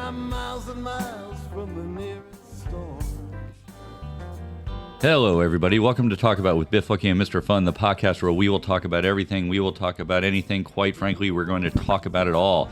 I'm miles and miles from the nearest storm. Hello, everybody. Welcome to Talk About with Biff, Lucky, and Mr. Fun, the podcast where we will talk about everything. We will talk about anything. Quite frankly, we're going to talk about it all.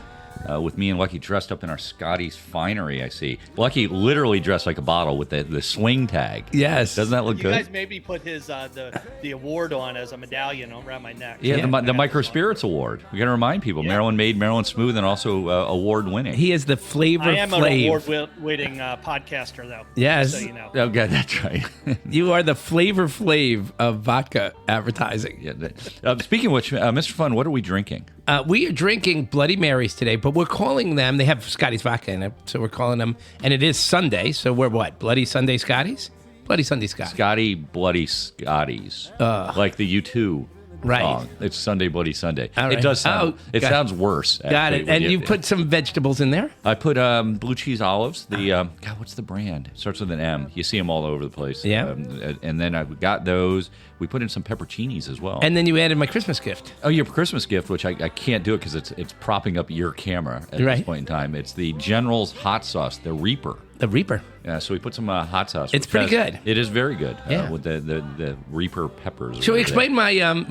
With me and Lucky dressed up in our Scotty's finery, I see. Lucky literally dressed like a bottle with the swing tag. Yes. Doesn't that look good? You guys maybe put his the award on as a medallion around my neck. Yeah, the Micro Spirits Award. We got to remind people. Yeah. Maryland made, Maryland smooth, and also award winning. He is the flavor. I am an award-winning podcaster, though. Yes. So you know. Oh, God, that's right. You are the Flavor Flav of vodka advertising. Yeah. Speaking of which, Mr. Fun, what are we drinking? We are drinking Bloody Marys today, but we're calling them, they have Scotty's vodka in it, so we're calling them, and it is Sunday, so we're what, Bloody Sunday Scotties? Bloody Sunday Scotties. Scotty Bloody Scotties. Like the U2 right. song. It's Sunday Bloody Sunday. Right. It does sound, it sounds worse. Got it. And you put some vegetables in there? I put blue cheese olives. God, what's the brand? It starts with an M. You see them all over the place. Yeah. And then I got those. We put in some pepperoncinis as well. And then you added my Christmas gift. Oh, your Christmas gift, which I can't do it because it's propping up your camera at this point in time. It's the General's hot sauce, the Reaper. The Reaper. Yeah, so we put some hot sauce. It's pretty good. It is very good. Yeah. With the Reaper peppers. Should we explain my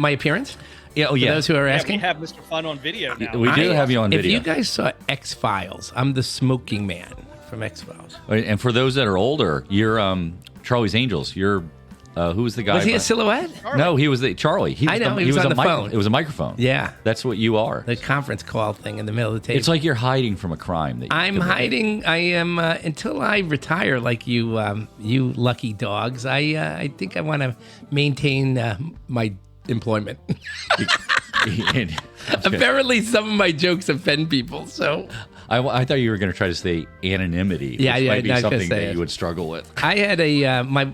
appearance? Yeah. Oh, For yeah. those who are asking. We have Mr. Fun on video now. We do have you on video. If you guys saw X-Files, I'm the smoking man from X-Files. And for those that are older, you're Charlie's Angels. You're who was the guy? Was he a silhouette? Charlie. No, he was Charlie. I know, he was on the phone. It was a microphone. Yeah. That's what you are. The conference call thing in the middle of the table. It's like you're hiding from a crime. That I'm hiding. I am until I retire, like you lucky dogs. I think I want to maintain my employment. Apparently, some of my jokes offend people. So I thought you were going to try to say anonymity. Yeah, which yeah. might be something that you would struggle with. I had a my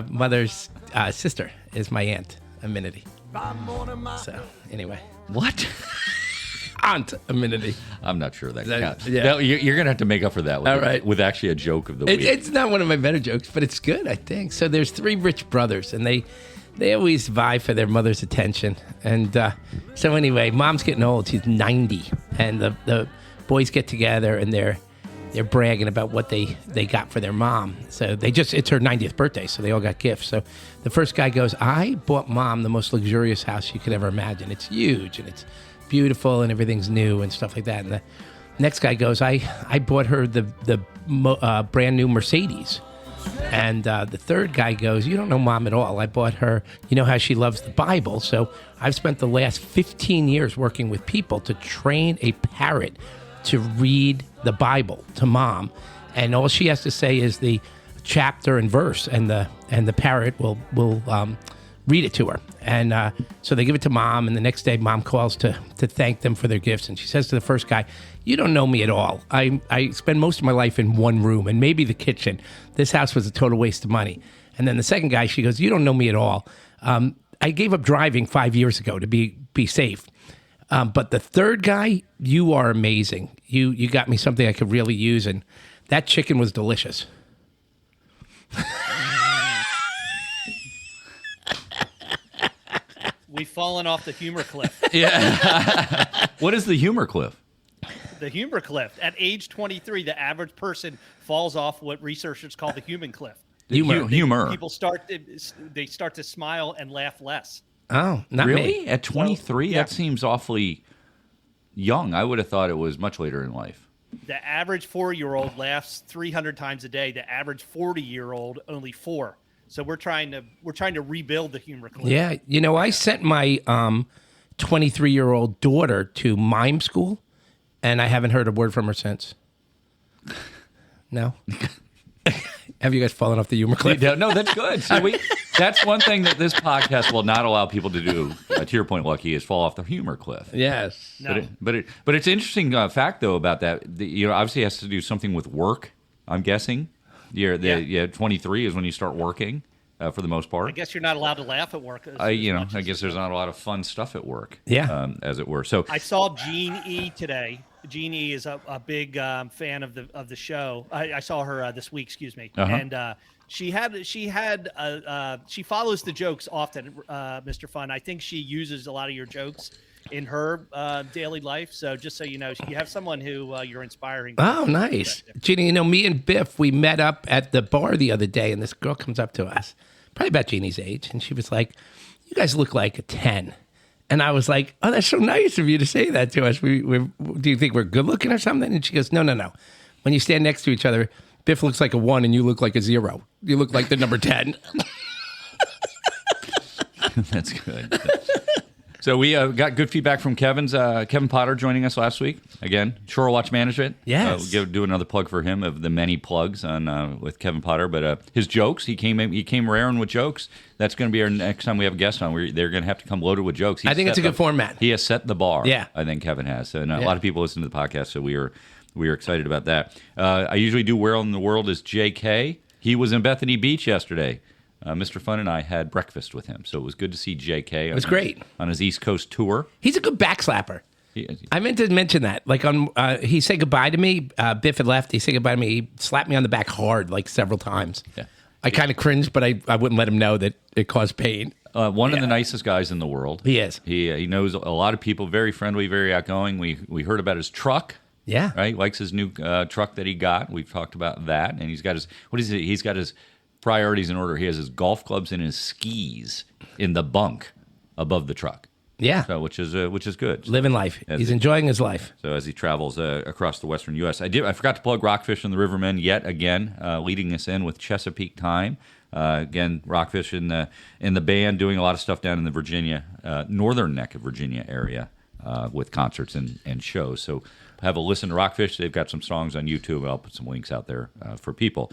mother's sister is my aunt, Amenity. So anyway, What? Aunt Amenity. I'm not sure that counts. yeah. No, you're going to have to make up for that with, All right. with actually a joke of the week. It's not one of my better jokes, but it's good, I think. So there's three rich brothers, and they always vie for their mother's attention. And so anyway, mom's getting old. She's 90, and the boys get together and they're bragging about what they got for their mom. So it's her 90th birthday, so they all got gifts. So the first guy goes, I bought mom the most luxurious house you could ever imagine. It's huge and it's beautiful and everything's new and stuff like that. And the next guy goes, I bought her the brand new Mercedes. And the third guy goes, you don't know mom at all. I bought her, you know how she loves the Bible. So I've spent the last 15 years working with people to train a parrot to read the Bible to mom, and all she has to say is the chapter and verse, and the parrot will read it to her. And so they give it to mom, and the next day mom calls to thank them for their gifts, and she says to the first guy, you don't know me at all. I spend most of my life in one room and maybe the kitchen. This house was a total waste of money. And then the second guy, she goes, you don't know me at all. I gave up driving 5 years ago to be safe. But the third guy, you are amazing. You got me something I could really use, and that chicken was delicious. We've fallen off the humor cliff. Yeah. What is the humor cliff? The humor cliff. At age 23, the average person falls off what researchers call the human cliff. Humor. People start to smile and laugh less. Oh, not Really? me. At 23? Yeah. That seems awfully young. I would have thought it was much later in life. The average 4-year-old laughs 300 times a day. The average 40-year-old only 4. So we're trying to rebuild the humor cliff. Yeah, I sent my 23-year-old daughter to mime school, and I haven't heard a word from her since. No. Have you guys fallen off the humor cliff? No, that's good. See, that's one thing that this podcast will not allow people to do. To your point, Lucky, is fall off the humor cliff. Yes. No. But it's an interesting fact though about that. Obviously it has to do something with work. I'm guessing. 23 is when you start working for the most part. I guess you're not allowed to laugh at work. I guess there's not a lot of fun stuff at work. Yeah. As it were. So I saw Jean E today. Jean E is a big fan of the show. I saw her this week. Excuse me. Uh-huh. And she follows the jokes often, Mr. Fun. I think she uses a lot of your jokes in her daily life. So just so you know, you have someone who you're inspiring. Oh, nice. Jeannie, me and Biff, we met up at the bar the other day, and this girl comes up to us, probably about Jeannie's age, and she was like, "You guys look like a 10." And I was like, "Oh, that's so nice of you to say that to us. Do you think we're good looking or something?" And she goes, No. When you stand next to each other, Biff looks like a 1 and you look like a 0. You look like the number 10. That's good. So we got good feedback from Kevin Potter joining us last week. Again, Shore Watch Management. Yes. Do another plug for him of the many plugs on with Kevin Potter. But his jokes, he came raring with jokes. That's going to be our next time we have a guest on. They're going to have to come loaded with jokes. I think it's a good format. He has set the bar. Yeah. I think Kevin has. And a lot of people listen to the podcast, so we are excited about that. I usually do Where in the World is JK. He was in Bethany Beach yesterday. Mr. Fun and I had breakfast with him, so it was good to see JK. It was great. On his East Coast tour. He's a good backslapper. I meant to mention that. Like he said goodbye to me. Biff had left. He said goodbye to me. He slapped me on the back hard, like several times. Yeah. I kind of cringed, but I wouldn't let him know that it caused pain. One of the nicest guys in the world. He is. He knows a lot of people. Very friendly, very outgoing. We heard about his truck. Yeah. Right. Likes his new truck that he got. We've talked about that, and he's got his He's got his priorities in order. He has his golf clubs and his skis in the bunk above the truck. Yeah. So which is good. Living life. He's enjoying his life. So as he travels across the western U.S. I forgot to plug Rockfish and the Rivermen yet again, leading us in with Chesapeake Time. Again, Rockfish in the band doing a lot of stuff down in the Virginia, northern neck of Virginia area with concerts and shows. So have a listen to Rockfish. They've got some songs on YouTube. I'll put some links out there for people.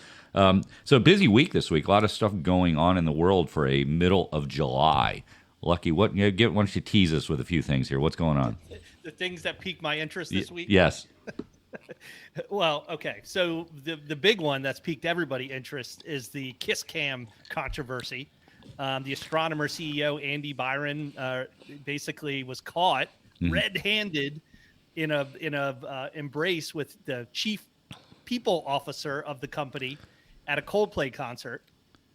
So busy week this week. A lot of stuff going on in the world for a middle of July. Lucky, why don't you tease us with a few things here? What's going on? The things that pique my interest this week? Yes. Well, okay. So the big one that's piqued everybody's interest is the Kiss Cam controversy. The astronomer CEO, Andy Byron, basically was caught red-handed in a embrace with the chief people officer of the company at a Coldplay concert.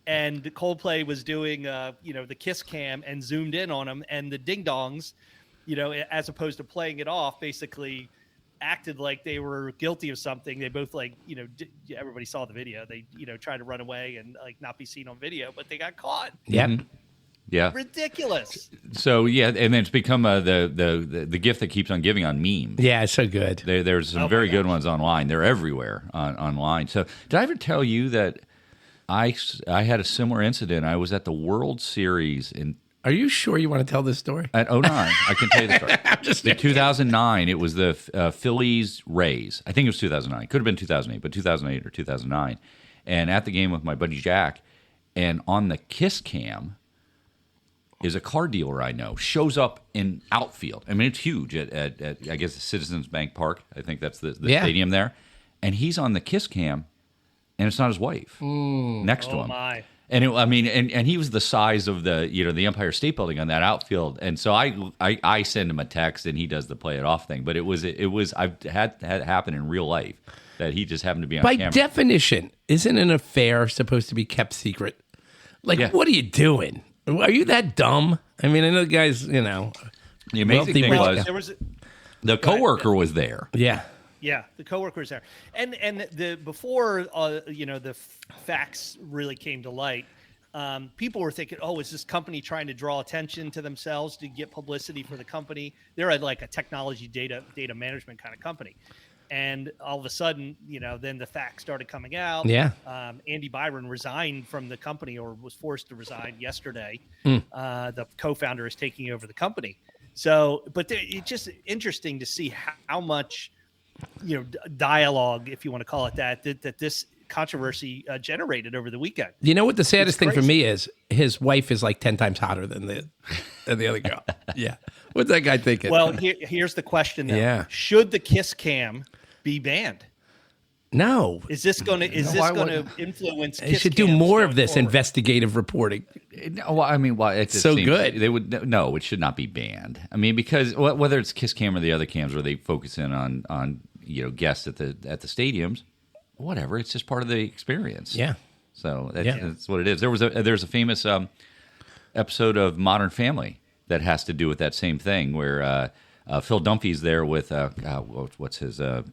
And Coldplay was doing, the Kiss Cam and zoomed in on him, and the ding dongs, as opposed to playing it off, basically acted like they were guilty of something. They both everybody saw the video. They, tried to run away and not be seen on video, but they got caught. Yep. Mm-hmm. Yeah. Ridiculous. So and then it's become the gift that keeps on giving on memes. Yeah, it's so good. There's some very good ones online. They're everywhere online. So did I ever tell you that I had a similar incident? I was at the World Series in. Are you sure you want to tell this story? At 09, I can tell you the story. I'm just in 2009, it was the Phillies Rays. I think it was 2009. Could have been 2008, but 2008 or 2009. And at the game with my buddy Jack, and on the Kiss Cam is a car dealer I know, shows up in outfield. I mean, it's huge at I guess, the Citizens Bank Park. I think that's the stadium there. And he's on the Kiss Cam, and it's not his wife next to him. My. And and he was the size of the Empire State Building on that outfield, and so I send him a text and he does the play it off thing. But it was I've had happen in real life that he just happened to be on camera. By definition, isn't an affair supposed to be kept secret? What are you doing? Are you that dumb? I mean, I know guys. The amazing thing was the coworker was there. Yeah. Yeah, the coworkers there, and before the facts really came to light, people were thinking, oh, is this company trying to draw attention to themselves to get publicity for the company? They're a technology data management kind of company, and all of a sudden, then the facts started coming out. Yeah, Andy Byron resigned from the company, or was forced to resign yesterday. The co-founder is taking over the company. So, but it's just interesting to see how much dialogue, if you want to call it that this controversy generated over the weekend. You know what the saddest thing for me is? His wife is 10 times hotter than the other girl. Yeah. What's that guy thinking? Well, here's the question though. Yeah. Should the Kiss Cam be banned? No. Is this going to influence? They should do more of this investigative reporting. Well, I mean, it's so good. They would no, it should not be banned. I mean, because whether it's Kiss Cam or the other cams where they focus in on guests at the stadiums, whatever. It's just part of the experience. Yeah. So that's what it is. There's a famous episode of Modern Family that has to do with that same thing where Phil Dunphy's there with what's his the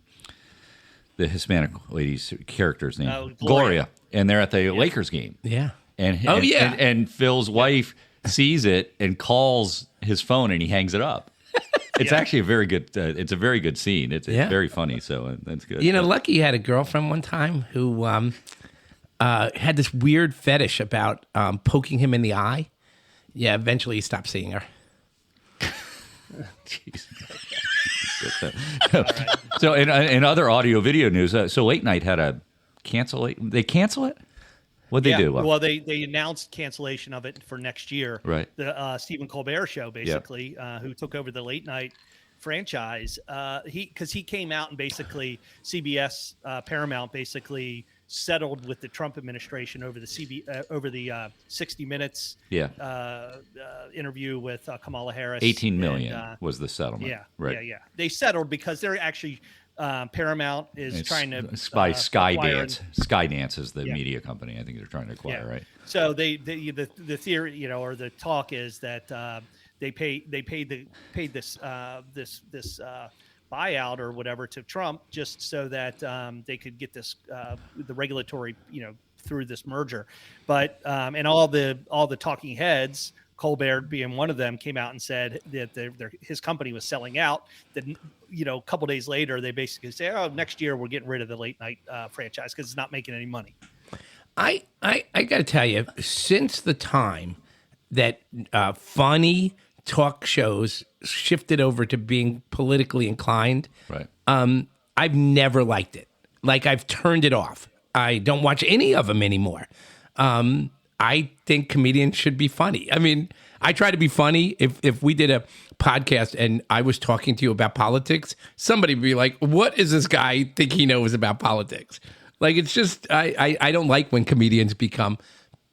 Hispanic lady's character's name, Gloria, and they're at the Lakers game. Yeah. And Phil's wife sees it and calls his phone, and he hangs it up. It's actually a very good. It's a very good scene. It's very funny. So that's good. You know, Lucky had a girlfriend one time who had this weird fetish about poking him in the eye. Yeah, eventually he stopped seeing her. Jeez. So in other audio video news, so Late Night had a cancel. They cancel it. What'd they do? Well, they announced cancellation of it for next year. Right. The Stephen Colbert show, basically, who took over the Late Night franchise. Because he came out and basically CBS Paramount basically settled with the Trump administration over the 60 Minutes interview with Kamala Harris. 18 million was the settlement. Yeah, right. Yeah. They settled because they're actually. Paramount is trying to by Skydance. acquire. Skydance is the media company. I think they're trying to acquire, right? So the theory, or the talk is that they paid this buyout or whatever to Trump just so that they could get this the regulatory through this merger, but and all the talking heads. Colbert being one of them came out and said that his company was selling out. That a couple days later they basically say, "Oh, next year we're getting rid of the Late Night franchise because it's not making any money." I got to tell you, since the time that funny talk shows shifted over to being politically inclined, right? I've never liked it. Like I've turned it off. I don't watch any of them anymore. I think comedians should be funny. I mean, I try to be funny. If we did a podcast and I was talking to you about politics, somebody would be like, what does this guy think he knows about politics? Like, it's just, I don't like when comedians become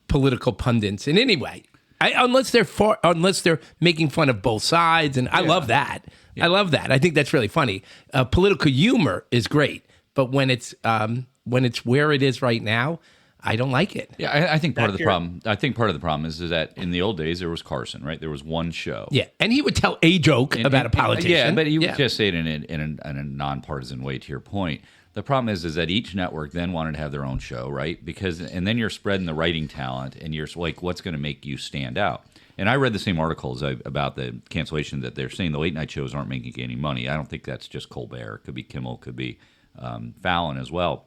political pundits in any way. Unless they're making fun of both sides. And I love that. Yeah. I love that. I think that's really funny. Political humor is great. But when it's where it is right now, I don't like it. Yeah, I think part of the problem. I think part of the problem is that in the old days there was Carson, right? There was one show. Yeah, and he would tell a joke about a politician. Yeah, but he would just say it in a nonpartisan way. To your point, the problem is that each network then wanted to have their own show, right? And then you're spreading the writing talent, and you're like, what's going to make you stand out? And I read the same articles about the cancellation that they're saying the late night shows aren't making any money. I don't think that's just Colbert. It could be Kimmel, it could be Fallon as well.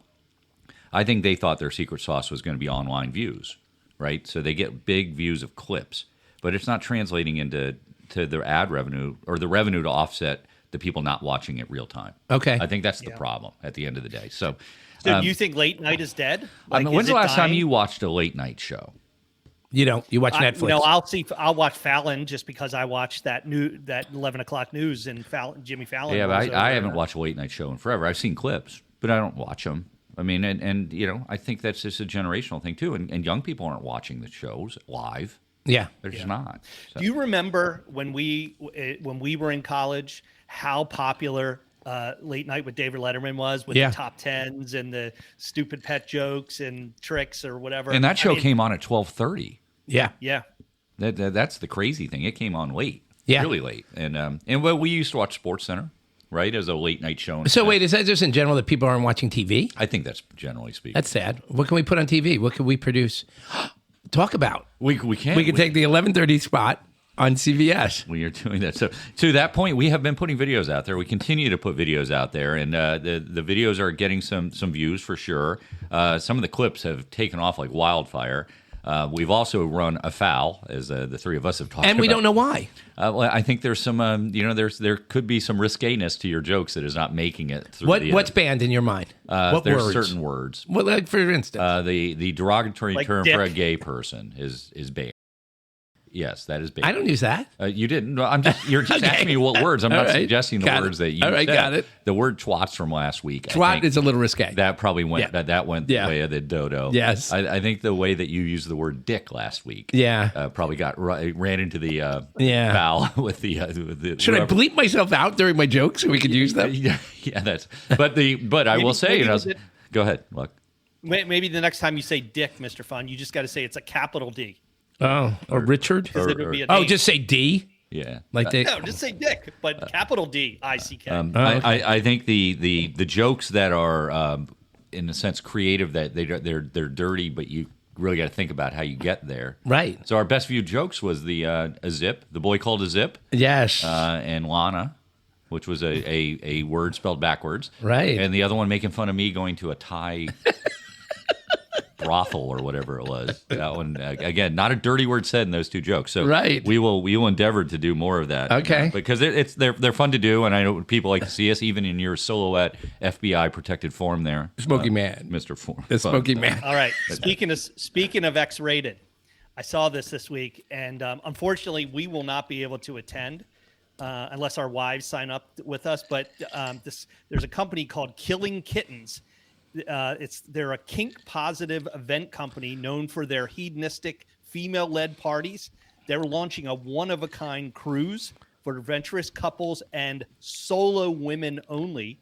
I think they thought their secret sauce was going to be online views, right? So they get big views of clips, but it's not translating into their ad revenue or the revenue to offset the people not watching it real time. Okay. I think that's the problem at the end of the day. So do you think late night is dead? Like, when's the last time you watched a late night show? You don't. You watch Netflix. No, I'll watch Fallon just because I watched that 11 o'clock news and Jimmy Fallon. Yeah, but I haven't watched a late night show in forever. I've seen clips, but I don't watch them. I mean, and I think that's just a generational thing too. And young people aren't watching the shows live. Yeah, they're just not. So. Do you remember when we were in college how popular Late Night with David Letterman was with the top tens and the stupid pet jokes and tricks or whatever? And that show came on at 12:30. Yeah, yeah. That's the crazy thing. It came on late, really late. And we used to watch SportsCenter. Right, as a late night show. So wait, is that just in general that people aren't watching TV? I think that's generally speaking. That's sad. What can we put on TV? What can we produce? Talk about. We can. We can take the 11:30 spot on CBS. We are doing that. So to that point, we have been putting videos out there. We continue to put videos out there, and the videos are getting some views for sure. Some of the clips have taken off like wildfire. We've also run afoul, as the three of us have talked about. And we don't know why. Well, I think there's some, there could be some risqueness to your jokes that is not making it through. What's banned in your mind? What there's words? Certain words. Well, like for instance, the derogatory like term dick. for a gay person is banned. Yes, that is banned. I don't use that. You didn't. No, you're just Okay. asking me what words. I'm not right. suggesting the Got words it. that you All right, said. got it. The word twats from last week. I Twat think is a little risque. that probably went. Yeah. That went the way of the dodo. Yes. I think the way that you used the word dick last week. Probably ran into the foul with the. Should I bleep myself out during my jokes so we could use them? Yeah, that's. But I will say, go ahead. Look. Maybe the next time you say dick, Mr. Fun, you just got to say it's a capital D. Oh, or Richard? Because it would be a name. Just say D? Yeah. Like they. No, just say dick, but capital D-I-C-K. I think the jokes that are in a sense creative, that they're dirty, but you really got to think about how you get there. Right. So our best viewed jokes was the a zip, the boy called a zip, Yes. and Lana, which was a word spelled backwards. Right. And the other one making fun of me going to a Thai brothel or whatever it was. That one, again, not a dirty word said in those two jokes. So Right. we will endeavor to do more of that. Okay. Because they're fun to do, and I know people like to see us even in your silhouette FBI protected form there. Smoky Man. Mr. Form. The Smoky Man. All right. Speaking of X-rated, I saw this week, and unfortunately, we will not be able to attend unless our wives sign up with us. But there's a company called Killing Kittens. They're a kink positive event company known for their hedonistic female-led parties. They're launching a one-of-a-kind cruise for adventurous couples and solo women only,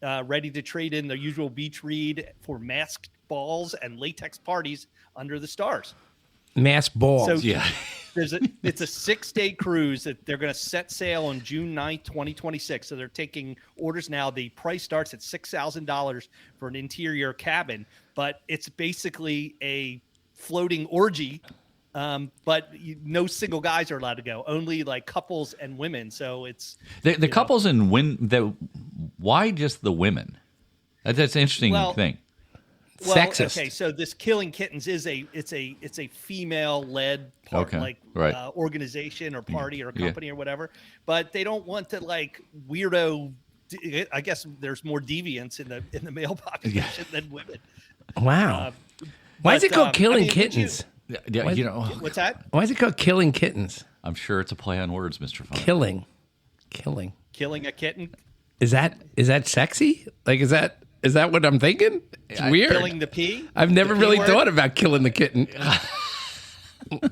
ready to trade in their usual beach read for masked balls and latex parties under the stars. Mass balls. So Yeah. it's a 6-day cruise that they're going to set sail on June 9th, 2026. So they're taking orders now. The price starts at $6,000 for an interior cabin, but it's basically a floating orgy. But no single guys are allowed to go, only like couples and women. So it's The couples and why just the women? That's an interesting thing. Well, Sexist. okay, so this Killing Kittens is a female-led organization or party or company or whatever, but they don't want to like weirdo. I guess there's more deviance in the male population than women. Wow. Why is it called Killing Kittens? What's that? Why is it called Killing Kittens? I'm sure it's a play on words, Mr. Fun. Killing Killing a kitten. Is that sexy? Like is that what I'm thinking? It's weird. Killing the pee. I've never really word? thought about killing the kitten.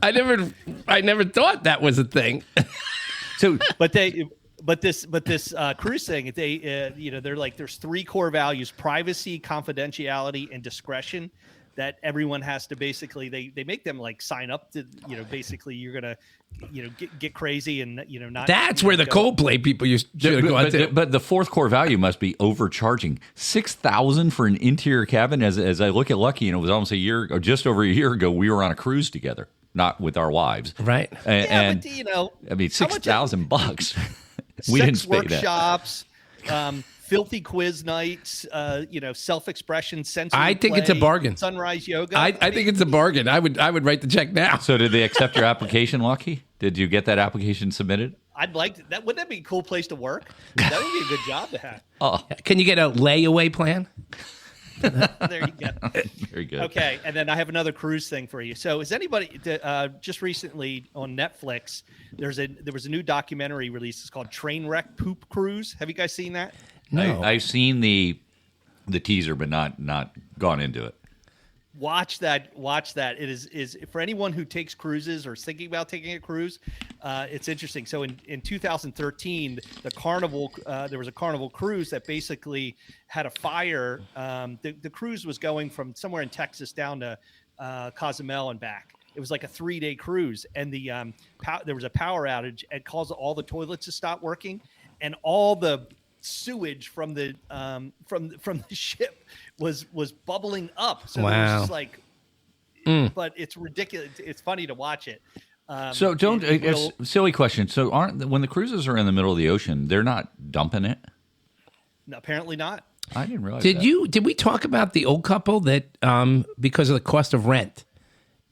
I never thought that was a thing. So, But this cruise thing, they're like, there's 3 core values: privacy, confidentiality, and discretion. That everyone has to basically, they make them like sign up to, basically you're gonna, get crazy and not. That's where the Coldplay people used to go out to. but the fourth core value must be overcharging. $6,000 for an interior cabin. As I look at Lucky, and it was almost a year or just over a year ago, we were on a cruise together, not with our wives, Right? And but, I mean, $6,000. We sex didn't pay that. workshops, filthy quiz nights, self-expression, sensory I think it's a play, bargain. Sunrise yoga. I think it's a bargain. I would write the check now. So did they accept your application, Lucky? Did you get that application submitted? I'd like to, that. Wouldn't that be a cool place to work? That would be a good job to have. Can you get a layaway plan? There you go. Very good. Okay, and then I have another cruise thing for you. So, is anybody just recently on Netflix? There was a new documentary released. It's called Trainwreck Poop Cruise. Have you guys seen that? No. I've seen the teaser, but not gone into it. Watch that. It is for anyone who takes cruises or is thinking about taking a cruise. It's interesting. So in 2013, the Carnival there was a Carnival cruise that basically had a fire. The cruise was going from somewhere in Texas down to Cozumel and back. It was like a 3-day cruise, and there was a power outage. It caused all the toilets to stop working, and all the sewage from the ship was bubbling up. So there was just like, but it's ridiculous. It's funny to watch it. So silly question. So when the cruises are in the middle of the ocean, they're not dumping it? No, apparently not. I didn't realize. Did we talk about the old couple that because of the cost of rent,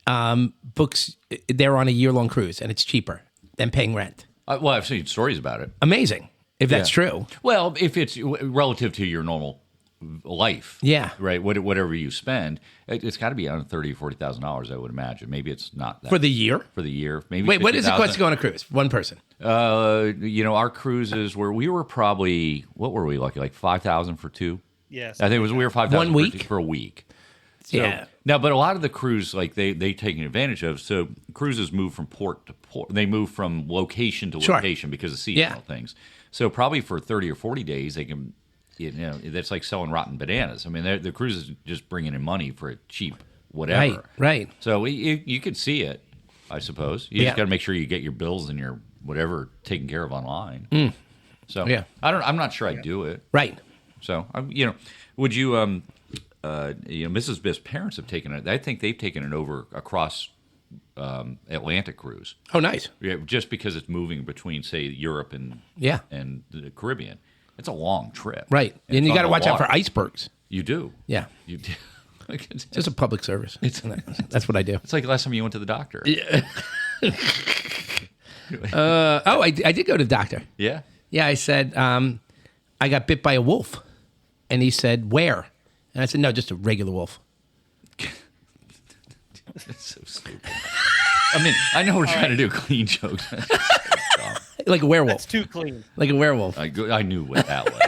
books they're on a year-long cruise and it's cheaper than paying rent? Well, I've seen stories about it. Amazing. If that's true. Well, if it's relative to your normal life, right. Whatever you spend, it's got to be on $30,000 or $40,000. I would imagine. Maybe it's not that for the year. For the year, maybe. Wait, what does it cost to go on a cruise? One person. Our cruises we were probably lucky like 5,000 for 2. Yes, I think we were 5,000 1 week for a week. So, yeah. Now, but a lot of the cruise, like they taking advantage of. So cruises move from port to port. They move from location to location because of seasonal things. So probably for 30 or 40 days, they can, that's like selling rotten bananas. I mean, the cruise is just bringing in money for a cheap whatever. Right. So you could see it, I suppose. You just got to make sure you get your bills and your whatever taken care of online. So Yeah. I'm not sure I'd do it. Right. So would you Mrs. Biff's parents have taken it. I think they've taken it over across Atlantic cruise. Oh, nice. Yeah, just because it's moving between, say, Europe and the Caribbean. It's a long trip. Right. And you got to watch out for icebergs. You do. Yeah. You do. It's just a public service. That's what I do. It's like the last time you went to the doctor. Yeah. I did go to the doctor. Yeah. Yeah, I said, I got bit by a wolf. And he said, where? And I said, no, just a regular wolf. That's so stupid. I mean, I know we're trying to do clean jokes. Like a werewolf. That's too clean. Like a werewolf. I knew what that was.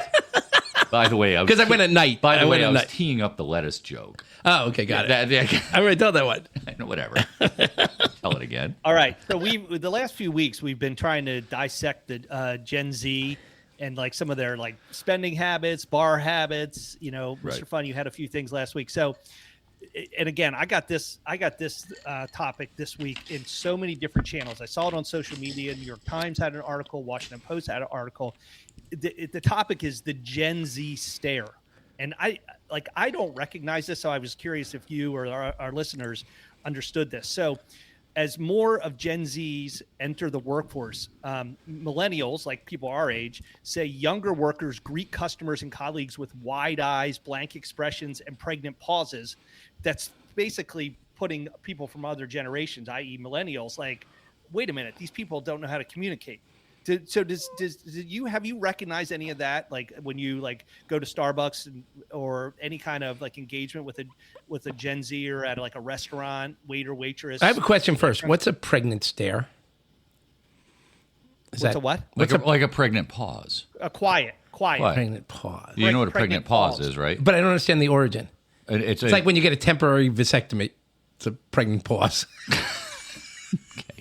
By the way, Because I went at night. By the way, I was teeing up the lettuce joke. Oh, okay, got it. I I already told that one. know, whatever. Tell it again. All right. So the last few weeks we've been trying to dissect the Gen Z and like some of their like spending habits, bar habits. Mr. Right. Fun, you had a few things last week. So, and again, I got this topic this week in so many different channels. I saw it on social media. New York Times had an article. Washington Post had an article. The topic is the Gen Z stare. And I don't recognize this, so I was curious if you or our listeners understood this. So as more of Gen Zs enter the workforce, millennials, like people our age, say younger workers greet customers and colleagues with wide eyes, blank expressions, and pregnant pauses. That's basically putting people from other generations, i.e. millennials, like, wait a minute, these people don't know how to communicate. Have you recognized any of that? Like when you like go to Starbucks or any kind of like engagement with a Gen Z or at like a restaurant, waiter, waitress? I have a question first. What's a pregnant stare? What's a what? Like a pregnant pause. A quiet. Pregnant pause. You know what a pregnant pause pause is, right? But I don't understand the origin. It's like when you get a temporary vasectomy. It's a pregnant pause.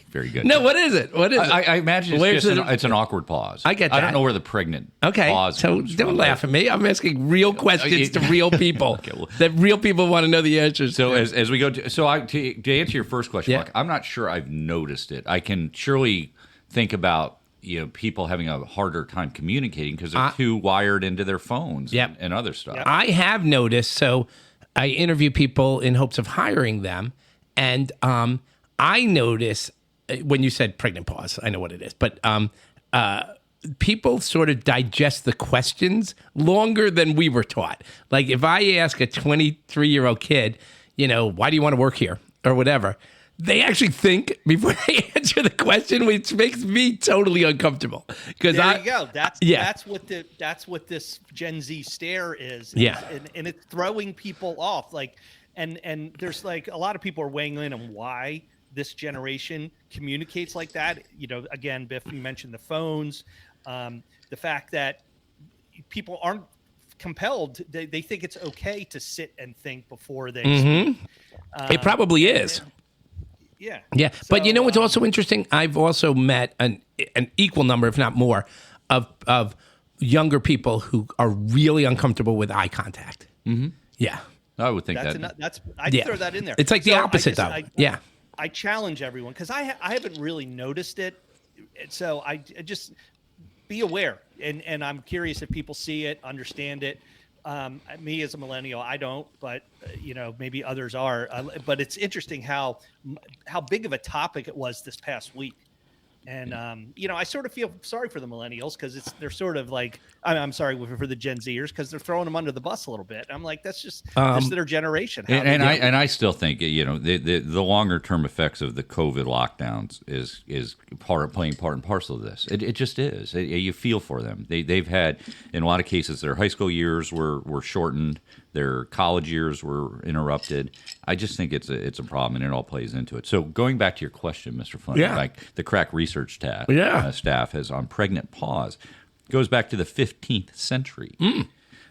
Very good. No, what is it? I imagine it's an awkward pause. I get that. I don't know where the pregnant Okay, pause so comes don't from. laugh at me. I'm asking real questions to real people Okay, well- that real people want to know the answers. So to. as we go to answer your first question, Yeah. Mark, I'm not sure I've noticed it. I can surely think about people having a harder time communicating because they're too wired into their phones Yep. and other stuff. Yep. I have noticed. So I interview people in hopes of hiring them, and I notice when you said pregnant pause, I know what it is, but people sort of digest the questions longer than we were taught. Like if I ask a 23-year-old kid, why do you want to work here or whatever, they actually think before they answer the question, which makes me totally uncomfortable. Because There you go. That's what this Gen Z stare is. Yeah. And it's throwing people off. Like, and there's like a lot of people are weighing in on why this generation communicates like that. Again, Biff, you mentioned the phones, the fact that people aren't compelled. They think it's okay to sit and think before they speak. it probably is. Yeah. Yeah, but So, what's also interesting? I've also met an equal number, if not more, of younger people who are really uncomfortable with eye contact. Mm-hmm. Yeah, I would think I'd throw that in there. It's like the opposite, though. Yeah. I challenge everyone because I haven't really noticed it. So I just be aware. And I'm curious if people see it, understand it. Me as a millennial, I don't, but maybe others are. But it's interesting how big of a topic it was this past week. And I sort of feel sorry for the millennials because they're sort of like I'm sorry for the Gen Zers because they're throwing them under the bus a little bit. I'm like, that's just their generation. And I still think the longer term effects of the COVID lockdowns is playing part and parcel of this. It just is. You feel for them. They've had in a lot of cases their high school years were shortened. Their college years were interrupted. I just think it's a problem, and it all plays into it. So going back to your question, Mr. Fun, like the crack research staff has on pregnant pause, goes back to the 15th century.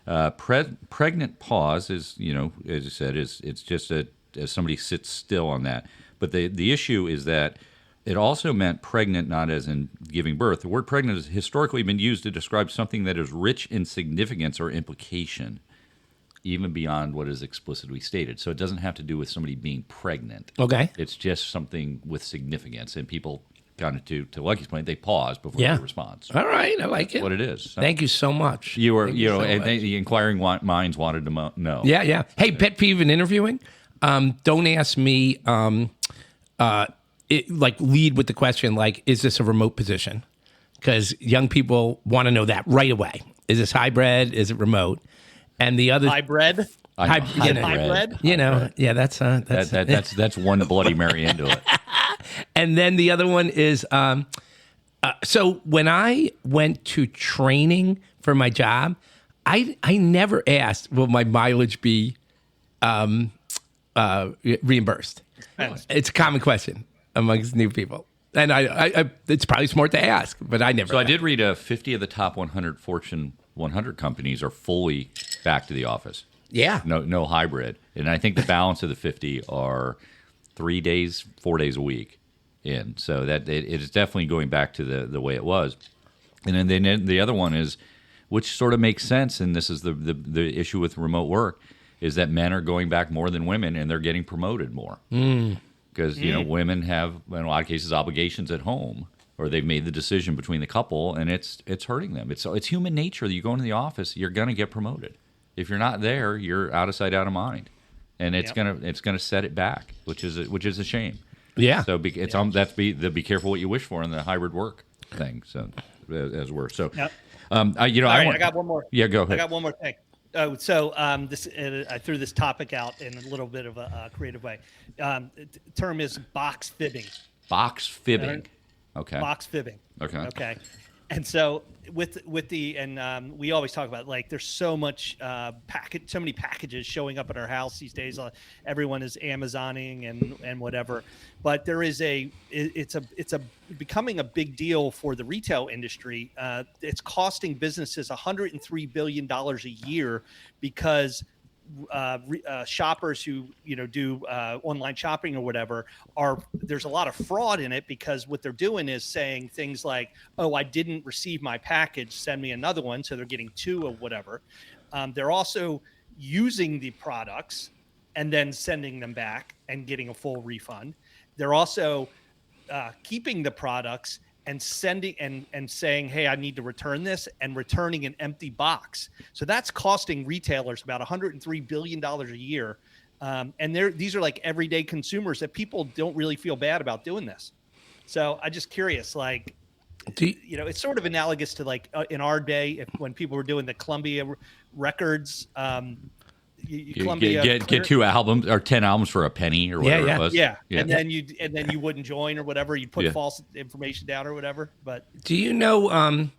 Pregnant pause is, as you said, it's just as somebody sits still on that. But the issue is that it also meant pregnant, not as in giving birth. The word pregnant has historically been used to describe something that is rich in significance or implication, even beyond what is explicitly stated. So it doesn't have to do with somebody being pregnant. Okay. It's just something with significance, and people kind of to Lucky's point, they pause before Yeah. they respond. So All right, I like it. what it is. So Thank you so much. you were, Thank you know, so and much. the inquiring minds wanted to know. Yeah, yeah. Hey, pet peeve in interviewing. Don't ask me. Lead with the question like, is this a remote position? Because young people want to know that right away. Is this hybrid? Is it remote? And the other Hybrid. Hybrid. you know, yeah, that's That's one Bloody Mary into it. And then the other one is so when I went to training for my job, I never asked, will my mileage be reimbursed? It's a common question amongst new people. And I it's probably smart to ask, but I never. So I did read 50 of the top 100 Fortune 100 companies are fully back to the office. Yeah. No hybrid. And I think the balance of the 50 are 4 days a week in. So that it is definitely going back to the way it was. And then the other one is, which sort of makes sense, and this is the issue with remote work, is that men are going back more than women, and they're getting promoted more. Because women have, in a lot of cases, obligations at home, or they've made the decision between the couple, and it's hurting them. It's human nature that you go into the office, you're going to get promoted. If you're not there, you're out of sight, out of mind, and it's gonna set it back, which is a shame. Yeah. So be careful what you wish for in the hybrid work thing. So as we're so. Yep. I got one more. Yeah, go ahead. I got one more thing. I threw this topic out in a little bit of a creative way. The term is box fibbing. Box fibbing. Okay. Box fibbing. Okay. Okay. And so with we always talk about like there's so much so many packages showing up at our house these days. Everyone is Amazoning and whatever, but there is it's becoming a big deal for the retail industry. It's costing businesses $103 billion a year because shoppers who do online shopping or whatever there's a lot of fraud in it, because what they're doing is saying things like, oh, I didn't receive my package, send me another one. So they're getting two of whatever. They're also using the products and then sending them back and getting a full refund. They're also keeping the products and sending and saying, hey, I need to return this, and returning an empty box. So that's costing retailers about $103 billion a year. And these are like everyday consumers that people don't really feel bad about doing this. So I'm just curious, like, it's sort of analogous to like in our day, when people were doing the Columbia records, Columbia get 2 albums or 10 albums for a penny or whatever it was. Yeah. And then you wouldn't join or whatever. You'd put false information down or whatever. But do you know?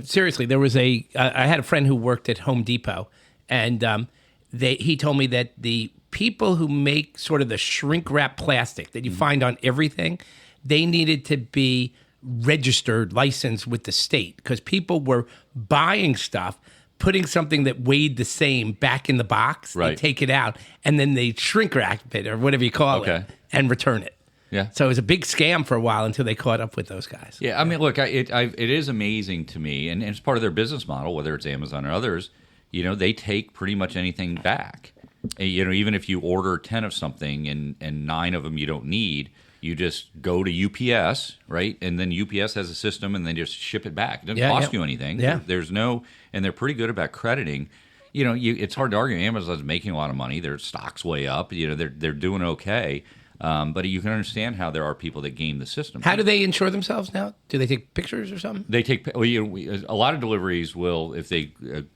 Seriously, there was I had a friend who worked at Home Depot, and he told me that the people who make sort of the shrink wrap plastic that you find on everything, they needed to be registered, licensed with the state, because people were buying stuff, putting something that weighed the same back in the box, right. They take it out, and then they shrink wrap it or whatever you call it and return it. Yeah. So it was a big scam for a while until they caught up with those guys. Yeah, I mean, look, it is amazing to me, and it's part of their business model, whether it's Amazon or others, they take pretty much anything back. And, even if you order 10 of something and 9 of them you don't need, you just go to UPS, right? And then UPS has a system, and then just ship it back. It doesn't cost you anything. Yeah. There's no, and they're pretty good about crediting. It's hard to argue. Amazon's making a lot of money. Their stock's way up. They're doing okay. But you can understand how there are people that game the system. How do they insure themselves now? Do they take pictures or something? They take a lot of deliveries will, if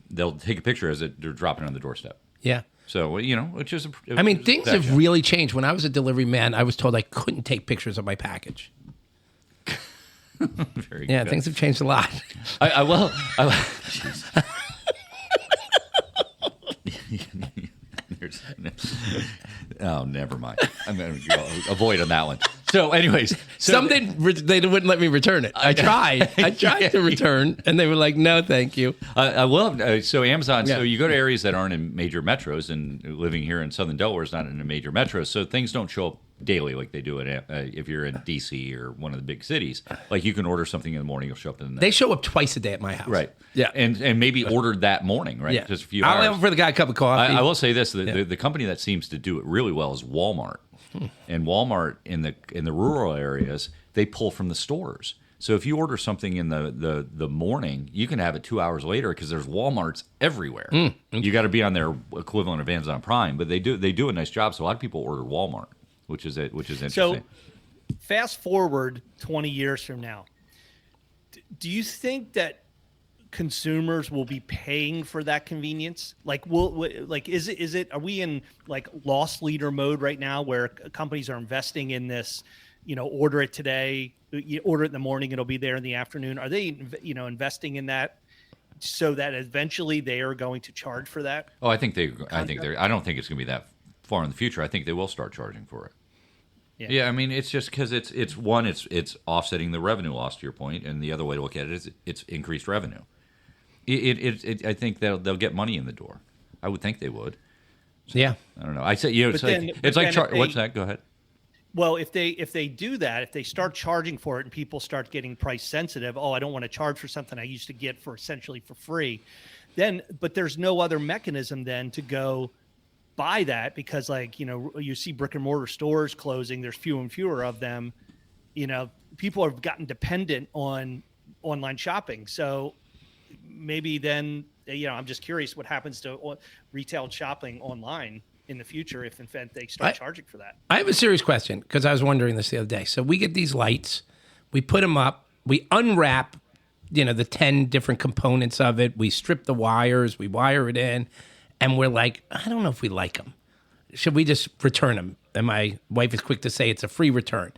they'll take a picture as they're dropping it on the doorstep. Yeah. So which is things have really changed. When I was a delivery man, I was told I couldn't take pictures of my package. Very good. Things have changed a lot. I will. Oh, never mind. I'm going to avoid on that one. So, anyways, they wouldn't let me return it. I tried. I tried to return, and they were like, "No, thank you." I will. So, Amazon. Yeah. So, you go to areas that aren't in major metros, and living here in Southern Delaware is not in a major metro, so things don't show up daily like they do if you're in DC or one of the big cities. Like you can order something in the morning, it'll show up in the They show up twice a day at my house. Right. Yeah. And maybe ordered that morning, right? Yeah. Just a few I'll hours. have for the guy a cup of coffee. I will say this: the company that seems to do it really well is Walmart. And Walmart in the rural areas, they pull from the stores. So if you order something in the morning, you can have it 2 hours later because there's Walmarts everywhere. You got to be on their equivalent of Amazon Prime, but they do a nice job. So a lot of people order Walmart, which is interesting. So fast forward 20 years from now, do you think that consumers will be paying for that convenience? Like, is it? Are we in like loss leader mode right now, where companies are investing in this? Order it today. You order it in the morning; it'll be there in the afternoon. Are they, investing in that so that eventually they are going to charge for that? Oh, I don't think it's going to be that far in the future. I think they will start charging for it. Yeah, I mean, it's just because it's offsetting the revenue loss, to your point, and the other way to look at it is it's increased revenue. I think they'll get money in the door. I would think they would. So, yeah. I don't know. I say what's that? Go ahead. Well, if they do that, if they start charging for it and people start getting price sensitive, I don't want to charge for something I used to get for essentially for free, but there's no other mechanism then to go buy that, because you see brick and mortar stores closing, there's fewer and fewer of them. People have gotten dependent on online shopping. So maybe then, I'm just curious what happens to retail shopping online in the future if in fact they start charging for that. I have a serious question, because I was wondering this the other day. So we get these lights, we put them up, we unwrap, the 10 different components of it. We strip the wires, we wire it in, and we're like, I don't know if we like them. Should we just return them? And my wife is quick to say it's a free return.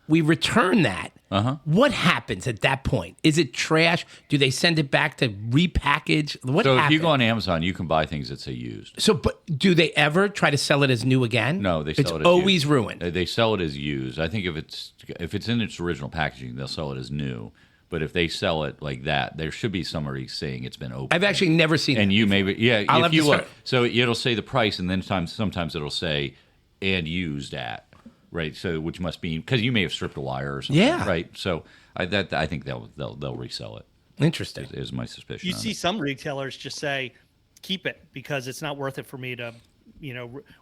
We return that. What happens at that point? Is it trash? Do they send it back to repackage? What happens? If you go on Amazon, you can buy things that say used. So, but do they ever try to sell it as new again? No, they sell it as always used. Ruined. They sell it as used. I think if it's in its original packaging, they'll sell it as new. But if they sell it like that, there should be somebody saying it's been opened. I've actually never seen it. And you maybe, I'll if you look, so it'll say the price, and then sometimes it'll say and used at. Right, so which must be because you may have stripped a wire or something. Yeah. Right. So I think they'll resell it. Interesting. Is my suspicion. You see some retailers just say, keep it because it's not worth it for me to,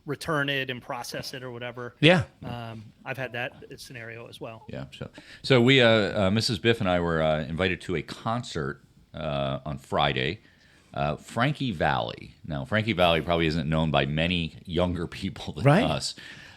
return it and process it or whatever. Yeah. I've had that scenario as well. Yeah. So we, Mrs. Biff and I were invited to a concert on Friday. Frankie Valli. Now, Frankie Valli probably isn't known by many younger people than us.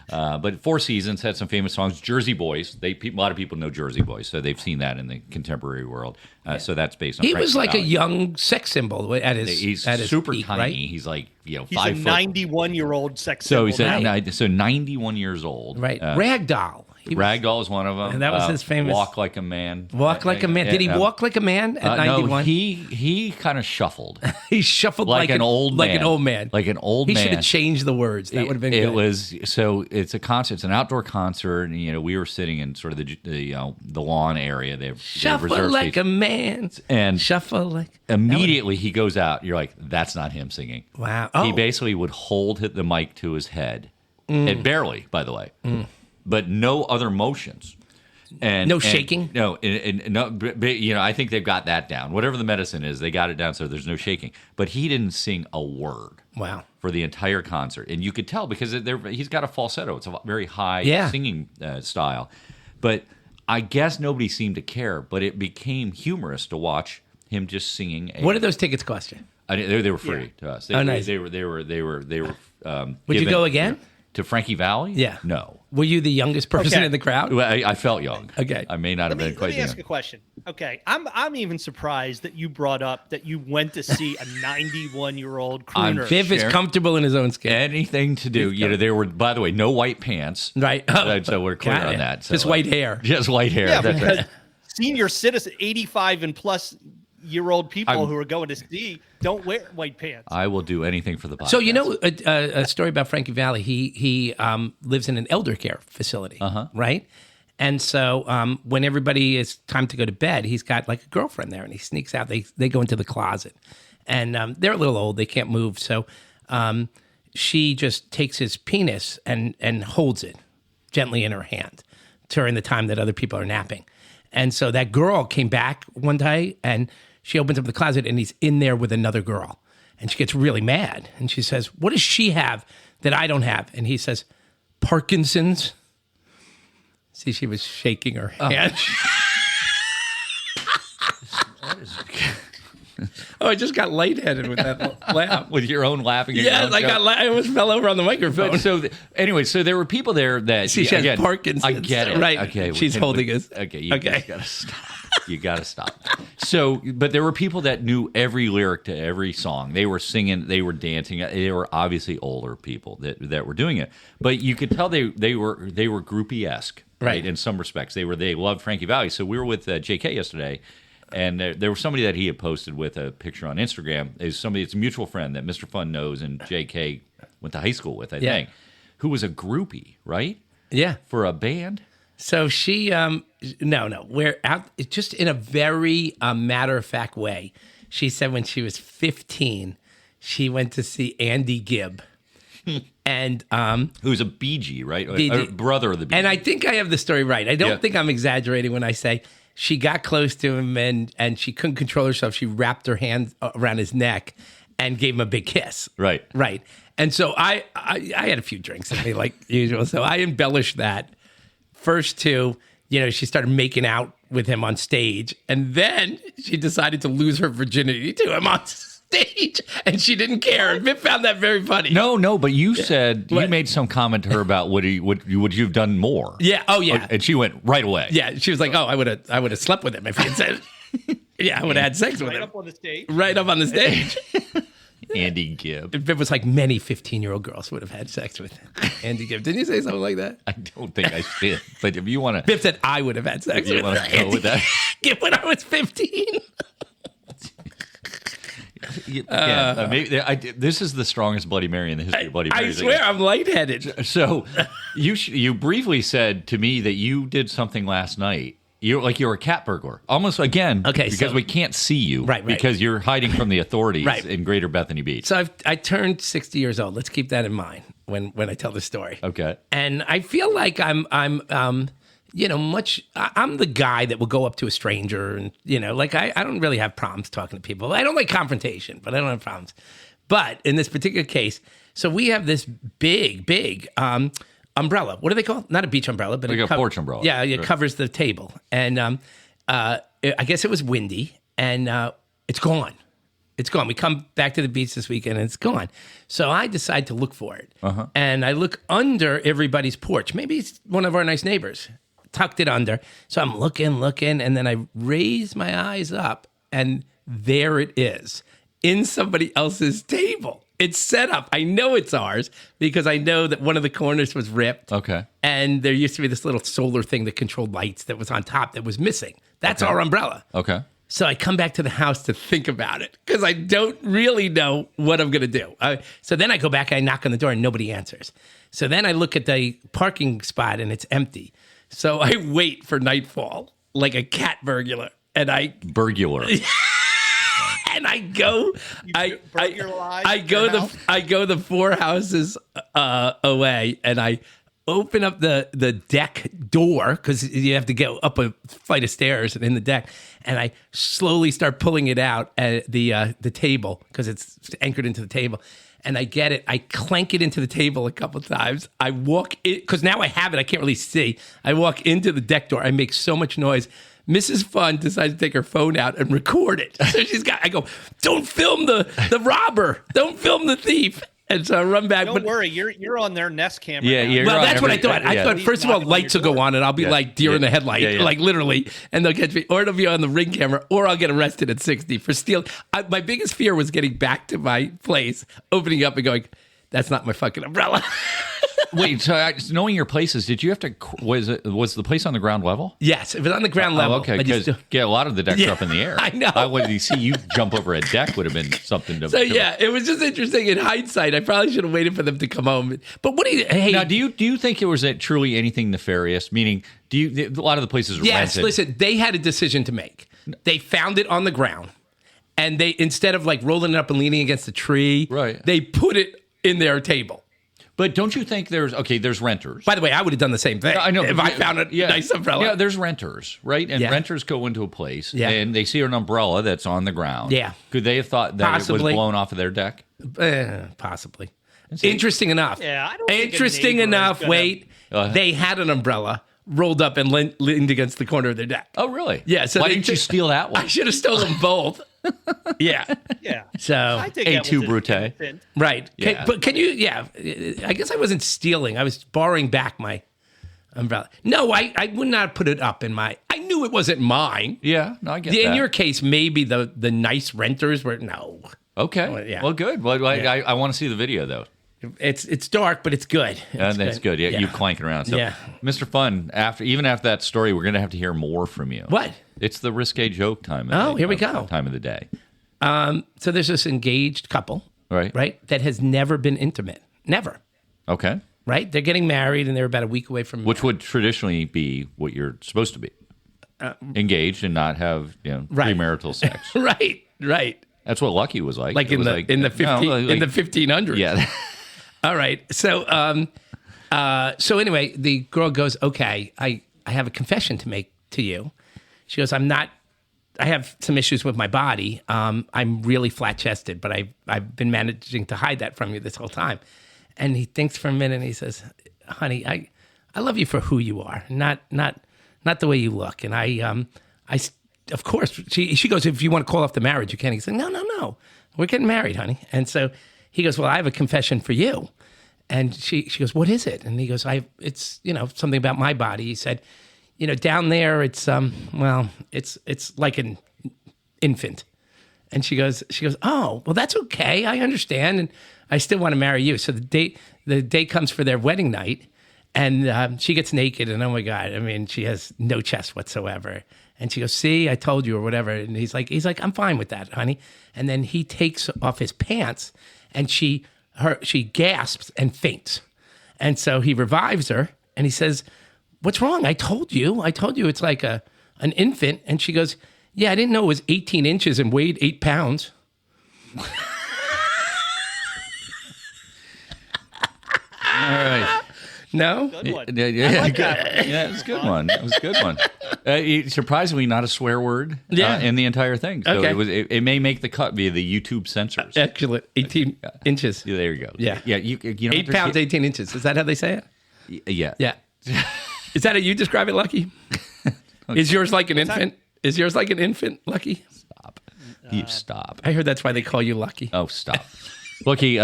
But Four Seasons had some famous songs. Jersey Boys. A lot of people know Jersey Boys, so they've seen that in the contemporary world. So that's based on. He Frankie was like Valli. a young sex symbol at his. He's super super peak, tiny. right? He's like He's 5 a foot. 91-year-old sex So symbol. he's 91 years old. Right. Ragdoll. Ragdoll is one of them. And that was his famous Walk Like a Man. Walk Like a Man. Did he walk like a man at 91? No, he kind of shuffled. He shuffled like an old man. Like an old man. Like an old he man. He should have changed the words. That would have been good. It's a concert. It's an outdoor concert, and we were sitting in sort of the lawn area. They have shuffle like a man. And shuffle like. Immediately he goes out. You're like, that's not him singing. Wow. He basically would hold the mic to his head, and barely, by the way. But no other motions, and no shaking. No, I think they've got that down. Whatever the medicine is, they got it down, so there's no shaking. But he didn't sing a word. Wow. For the entire concert, and you could tell because he's got a falsetto. It's a very high singing style, but I guess nobody seemed to care. But it became humorous to watch him just singing. What did those tickets cost you? They were free to us. Nice. They were. Would you go again? To Frankie Valli? Yeah. No. Were you the youngest person in the crowd? Well, I felt young. Okay. I may not have been quite young. Let me ask a question. Okay. I'm even surprised that you brought up that you went to see a 91-year-old crooner. Viv is comfortable in his own skin. Anything to do. There were, by the way, no white pants. Right. So we're clear on that. So, just white hair. Just white hair. Yeah, That's because right. senior citizen, 85 and plus year-old people who are going to see don't wear white pants. I will do anything for the podcast. So a story about Frankie Valli. He lives in an elder care facility, right? And so when everybody is time to go to bed, he's got like a girlfriend there, and he sneaks out. They go into the closet, and they're a little old. They can't move, so she just takes his penis and holds it gently in her hand during the time that other people are napping. And so that girl came back one day, and she opens up the closet, and he's in there with another girl. And she gets really mad. And she says, what does she have that I don't have? And he says, Parkinson's. See, she was shaking her hand. Oh, I just got lightheaded with that laugh. With your own laughing. At Yeah, your own I joke. I almost fell over on the microphone. But so anyway, so there were people there that See, she has Parkinson's. I get it. Right. Okay, She's holding us. Okay, you Okay. just gotta stop. You gotta stop. So, but there were people that knew every lyric to every song. They were singing, they were dancing. They were obviously older people that were doing it. But you could tell they were groupie-esque, right? In some respects, they loved Frankie Valli. So we were with JK yesterday. And there was somebody that he had posted with a picture on Instagram. It's a mutual friend that Mr. Fun knows and JK went to high school with, I think, who was a groupie, right? Yeah. For a band? So she, no, we're out just in a very matter-of-fact way. She said when she was 15, she went to see Andy Gibb. And who's a Bee Gee, right? BG. A brother of the Bee Gees. And I think I have the story right. I don't think I'm exaggerating when I say she got close to him and she couldn't control herself. She wrapped her hand around his neck and gave him a big kiss. Right. Right. And so I had a few drinks in me like usual. So I embellished that. First two, she started making out with him on stage. And then she decided to lose her virginity to him on stage. And she didn't care. And Viv found that very funny. No, but you said you made some comment to her about would you have done more? Yeah. Oh, yeah. And she went right away. Yeah. She was like, "Oh, I would have slept with him if he had said." Yeah, I would have had sex with him. Right up on the stage. Right up on the stage. Andy Gibb. It was like many 15-year-old girls would have had sex with Andy Gibb. Didn't you say something like that? I don't think I did. But if you want to... Biff said I would have had sex with want to go with that? Gibb when I was 15. This is the strongest Bloody Mary in the history of Bloody Marys. I swear I'm lightheaded. So you briefly said to me that you did something last night. You're a cat burglar, almost again. Okay, because we can't see you, right? Because you're hiding from the authorities right. in Greater Bethany Beach. So I turned 60 years old. Let's keep that in mind when I tell the story. Okay. And I feel like I'm the guy that will go up to a stranger and I don't really have problems talking to people. I don't like confrontation, but I don't have problems. But in this particular case, so we have this big umbrella. What do they call it? Not a beach umbrella, but like a porch umbrella. Yeah, it covers the table. And I guess it was windy, and it's gone. It's gone. We come back to the beach this weekend, and it's gone. So I decide to look for it. Uh-huh. And I look under everybody's porch. Maybe it's one of our nice neighbors. Tucked it under. So I'm looking, and then I raise my eyes up, and there it is in somebody else's table. It's set up. I know it's ours because I know that one of the corners was ripped. Okay. And there used to be this little solar thing that controlled lights that was on top that was missing. That's our umbrella. Okay. So I come back to the house to think about it because I don't really know what I'm going to do. So then I go back, I knock on the door, and nobody answers. So then I look at the parking spot, and it's empty. So I wait for nightfall like a cat burglar, and burglar. And I go, I go the 4 houses away, and I open up the deck door because you have to go up a flight of stairs and in the deck, and I slowly start pulling it out at the table because it's anchored into the table. And I get it. I clank it into the table a couple times. I walk in, because now I have it. I can't really see. I walk into the deck door. I make so much noise. Mrs. Fun decides to take her phone out and record it. So I go, don't film the robber. Don't film the thief. And so I run back. Don't worry, you're on their Nest camera. Yeah, now. Well, that's what I thought. I thought, first of all, lights will go on, and I'll be like deer in the headlight, like literally, and they'll catch me. Or it'll be on the Ring camera, or I'll get arrested at 60 for stealing. My biggest fear was getting back to my place, opening up and going, that's not my fucking umbrella. Wait, so knowing your places, did you have to? Was the place on the ground level? Yes, it was on the ground level. Okay, because a lot of the decks are up in the air. I know. I would you see you jump over a deck would have been something to. So it was just interesting in hindsight. I probably should have waited for them to come home. But what do you? Hey, now do you think it was truly anything nefarious? Meaning, a lot of the places are rented. Listen, they had a decision to make. They found it on the ground, and they instead of like rolling it up and leaning against a tree, right? They put it in their table. But don't you think there's renters? By the way, I would have done the same thing. I know if I found a nice umbrella. Yeah, there's renters, right? And renters go into a place and they see an umbrella that's on the ground. Yeah. Could they have thought that it was blown off of their deck? Possibly. Interesting enough. Yeah, I don't Interesting enough. Wait, Uh-huh. they had an umbrella rolled up and leaned against the corner of their deck. Oh, really? Yeah. So why didn't you steal that one? I should have stolen both. Yeah. Yeah. So I think that A2 was Brute. innocent. right. Yeah. But can you? Yeah. I guess I wasn't stealing. I was borrowing back my umbrella. No, I would not put it up in my. I knew it wasn't mine. Yeah, no, I get In that. your case, maybe the nice renters were no. Okay. Well, yeah. Well, good. Well, I want to see the video, though. It's dark, but it's good. That's good. Yeah, you clanking around. So, Yeah. Mr. Fun, even after that story, we're going to have to hear more from you. What? It's the risque joke time. Here we go. Time of the day. So there's this engaged couple, Right. that has never been intimate. Never. Okay. Right? They're getting married, and they're about a week away from Which would traditionally be what you're supposed to be. Engaged and not have Right. premarital sex. Right. That's what Lucky was like. Like It in was the in the 1500s. Yeah. All right. So so anyway, the girl goes, "Okay, I have a confession to make to you." She goes, I have some issues with my body. I'm really flat chested, but I've been managing to hide that from you this whole time. And he thinks for a minute and he says, "Honey, I love you for who you are, not the way you look." And I of course, she goes, "If you want to call off the marriage, you can." He said, No. We're getting married, honey. And so he goes, "Well, I have a confession for you." And she goes, "What is it?" And he goes, it's something about my body." He said, "Down there, it's it's like an infant." And she goes, "Oh, well, that's okay. I understand, and I still want to marry you." So the day comes for their wedding night, and she gets naked, and oh my God, I mean, she has no chest whatsoever. And she goes, "See, I told you," or whatever. And he's like, "I'm fine with that, honey." And then he takes off his pants, and she gasps and faints. And so he revives her, and he says, "What's wrong? I told you it's like an infant." And she goes, "Yeah, I didn't know it was 18 inches and weighed 8 pounds." All right. No? Good one. Yeah, I like that one. Yeah, it was a good one. It was a good one. Surprisingly, not a swear word in the entire thing. So Okay. it may make the cut via the YouTube censors. Excellent. 18 inches. Yeah, there you go. Yeah. Yeah. You know 8 pounds, 18 inches. Is that how they say it? Yeah. Yeah. Is that how you describe it, Lucky? Is yours like an infant? Is yours like an infant, Lucky? Stop. You stop. I heard that's why they call you Lucky. Oh, stop. Lucky,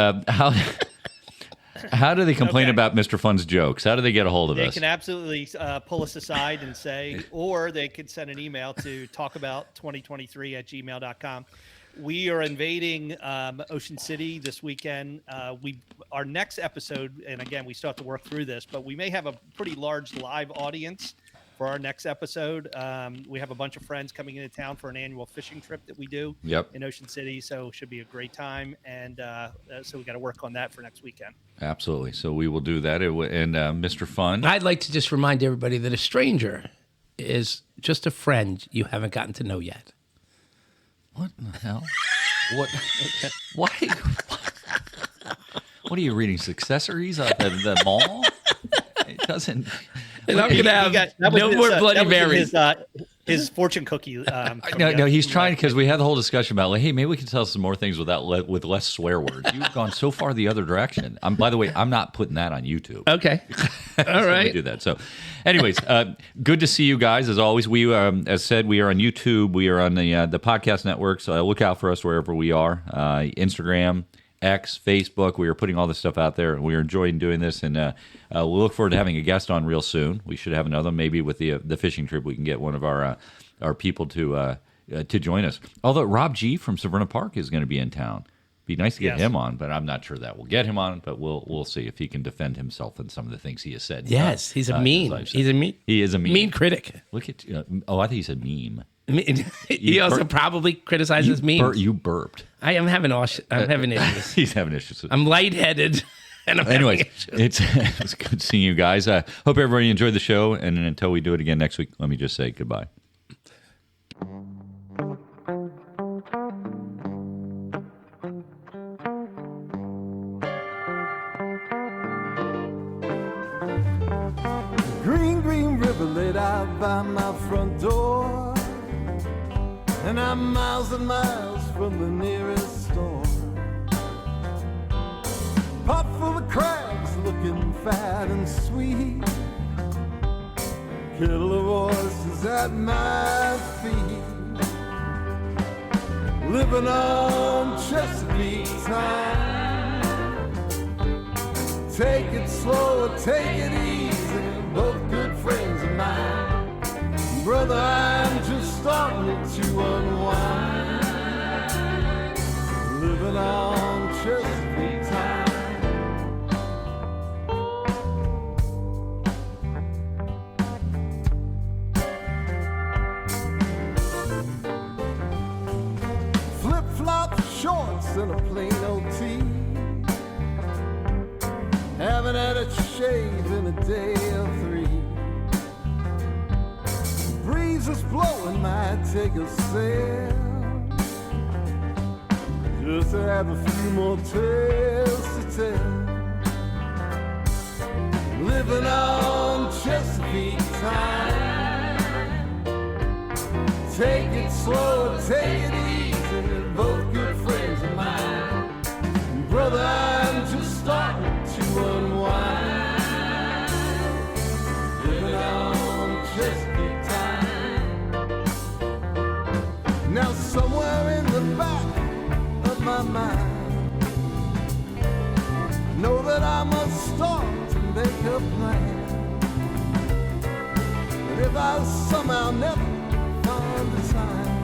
how do they complain about Mr. Fun's jokes? How do they get a hold of They us? can absolutely pull us aside and say, or they could send an email to talkabout2023@gmail.com. We are invading Ocean City this weekend. Our next episode, and again, we still have to work through this, but we may have a pretty large live audience for our next episode. We have a bunch of friends coming into town for an annual fishing trip that we do in Ocean City, so it should be a great time. And so we got to work on that for next weekend. Absolutely. So we will do that. And Mr. Fun. I'd like to just remind everybody that a stranger is just a friend you haven't gotten to know yet. What in the hell? What? Why? What are you reading? Successories at the mall? It doesn't. And I'm going to have no more Bloody Marys. His fortune cookie. No, he's trying because we had the whole discussion about hey, maybe we can tell some more things with less swear words. You've gone so far the other direction. By the way, I'm not putting that on YouTube. Okay, all right. We do that. So, anyways, good to see you guys as always. We, as said, we are on YouTube. We are on the podcast network. So look out for us wherever we are. Instagram, X, Facebook. We are putting all this stuff out there, and we are enjoying doing this. And we'll look forward to having a guest on real soon. We should have another, maybe with the fishing trip. We can get one of our people to join us. Although Rob G from Severna Park is going to be in town. Be nice to get him on, but I'm not sure that we'll get him on. But we'll see if he can defend himself in some of the things he has said. Yes, he's a meme. He is a mean critic. Look at I think he said meme. He also probably criticizes memes. You burped. I'm having issues. He's having issues. I'm lightheaded. And anyways, it's good seeing you guys. Hope everybody enjoyed the show. And until we do it again next week, let me just say goodbye. Green, green river laid out by my front door, and I'm miles and miles from the nearest storm. Pot full of crabs looking fat and sweet, Killer voices at my feet, living on Chesapeake time. Take it slow, take it easy, both good friends of mine. Brother, I'm just starting to unwind, living on Chesapeake time. Shorts and a plain old tee, haven't had a shave in a day or 3. Breeze is blowing, might take a sail, just to have a few more tales to tell. Living on Chesapeake time. Take it slow, take it easy, both good friends of mine. Brother, I'm just starting to unwind, living on Chesapeake time. Now somewhere in the back of my mind, know that I must start to make a plan. But if I somehow never find the time,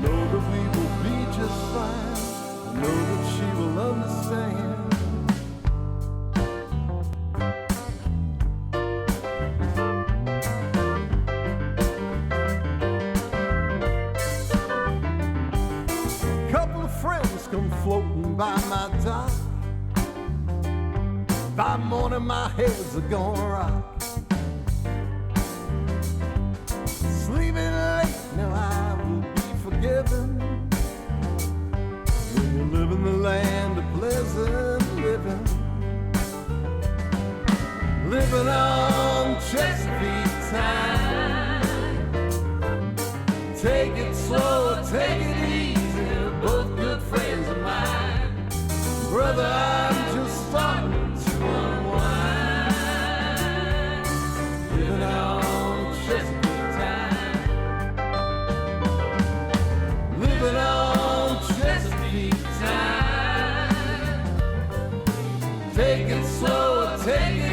know that we will be just fine. I know that she will understand. Couple of friends come floating by my dock. By morning my head's a gonna rock. Sleeping late, now I will be forgiven. When you live in the land of pleasant living, living on Chesapeake time. Take it slow, take it easy, both good friends of mine. Brother, I'm just starting to unwind, living on Chesapeake time. Living on Chesapeake time. Take it slow, take it